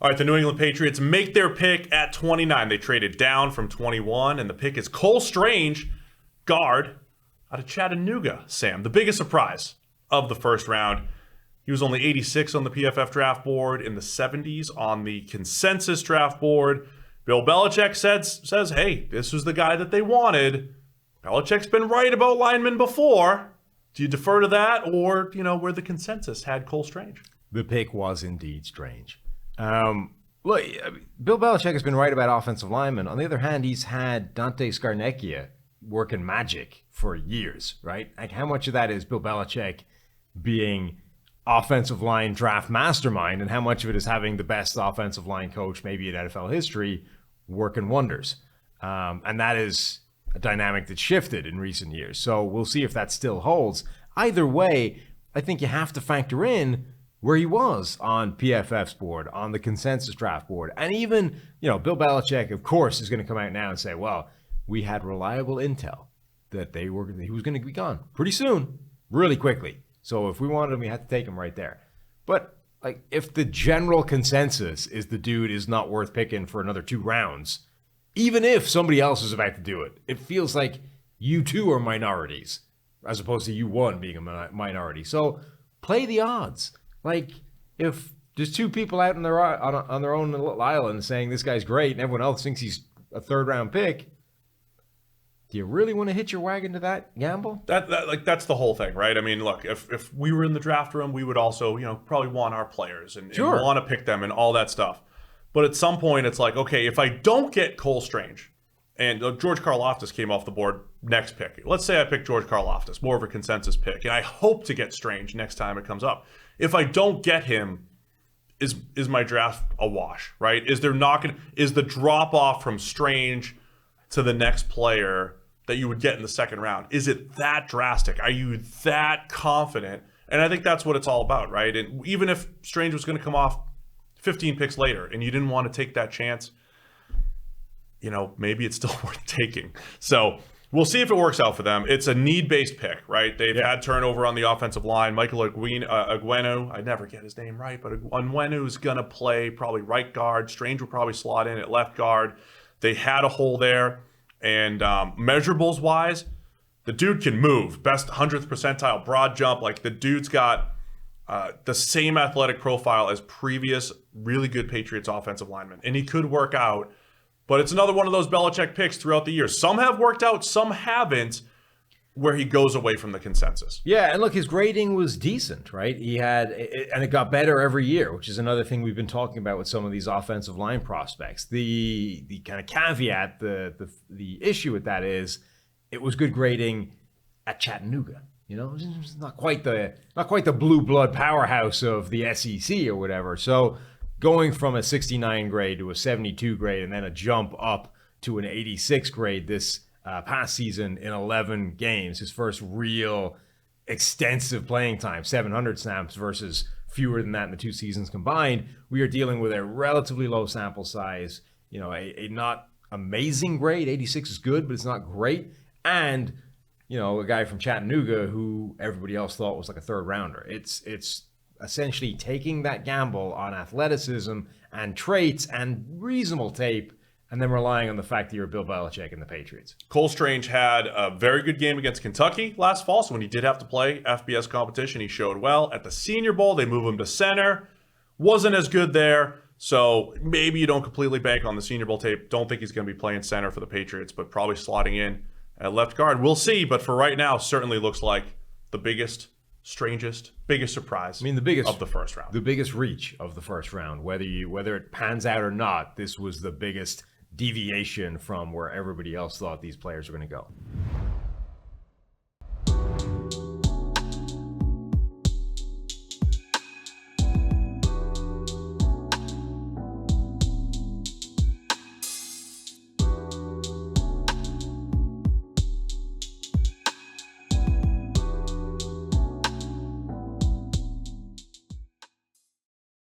All right, the New England Patriots make their pick at 29. They traded down from 21, and the pick is Cole Strange, guard, out of Chattanooga, Sam. The biggest surprise of the first round. He was only 86 on the PFF draft board, in the 70s on the consensus draft board. Bill Belichick says, hey, this was the guy that they wanted. Belichick's been right about linemen before. Do you defer to that, or, where the consensus had Cole Strange? The pick was indeed strange. Look, Bill Belichick has been right about offensive linemen. On the other hand, he's had Dante Scarnecchia working magic for years, right? Like, how much of that is Bill Belichick being offensive line draft mastermind, and how much of it is having the best offensive line coach maybe in NFL history working wonders? And that is a dynamic that shifted in recent years. So we'll see if that still holds. Either way, I think you have to factor in where he was on PFF's board, on the consensus draft board. And even, Bill Belichick, of course, is going to come out now and say, well, we had reliable intel that he was going to be gone pretty soon, really quickly. So if we wanted him, we had to take him right there. But if the general consensus is the dude is not worth picking for another 2 rounds, even if somebody else is about to do it, it feels like you two are minorities as opposed to you one being a minority. So play the odds. If there's 2 people out on their own little island saying this guy's great and everyone else thinks he's a 3rd round pick, do you really want to hitch your wagon to that gamble? That's the whole thing, right? I mean, look, if we were in the draft room, we would also, probably want our players and want to pick them and all that stuff. But at some point, it's like, okay, if I don't get Cole Strange, and George Karlaftis came off the board next pick. Let's say I pick George Karlaftis, more of a consensus pick, and I hope to get Strange next time it comes up. If I don't get him, is my draft a wash, right? Is the drop off from Strange to the next player that you would get in the 2nd round, is it that drastic? Are you that confident? And I think that's what it's all about, right? And even if Strange was going to come off 15 picks later and you didn't want to take that chance, maybe it's still worth taking. So we'll see if it works out for them. It's a need-based pick, right? They've had turnover on the offensive line. Michael Onwenu, I never get his name right, but Onwenu's going to play probably right guard. Strange will probably slot in at left guard. They had a hole there. And measurables wise, the dude can move. Best 100th percentile broad jump. The dude's got the same athletic profile as previous really good Patriots offensive linemen. And he could work out. But it's another one of those Belichick picks throughout the year. Some have worked out, some haven't, where he goes away from the consensus. Yeah, and look, his grading was decent, right? And it got better every year, which is another thing we've been talking about with some of these offensive line prospects. The kind of caveat, the issue with that is it was good grading at Chattanooga. It's not quite the blue blood powerhouse of the SEC or whatever. So going from a 69 grade to a 72 grade and then a jump up to an 86 grade this past season in 11 games, his first real extensive playing time, 700 snaps versus fewer than that in the 2 seasons combined. We are dealing with a relatively low sample size, a not amazing grade. 86 is good, but it's not great. And, a guy from Chattanooga who everybody else thought was like a 3rd rounder. It's essentially taking that gamble on athleticism and traits and reasonable tape and then relying on the fact that you're Bill Belichick and the Patriots. Cole Strange had a very good game against Kentucky last fall, so when he did have to play FBS competition, he showed well. At the Senior Bowl, they move him to center. Wasn't as good there, so maybe you don't completely bank on the Senior Bowl tape. Don't think he's going to be playing center for the Patriots, but probably slotting in at left guard. We'll see, but for right now, certainly looks like the biggest, strangest, biggest surprise the biggest of the first round. The biggest reach of the first round. Whether it pans out or not, this was the biggest deviation from where everybody else thought these players were going to go.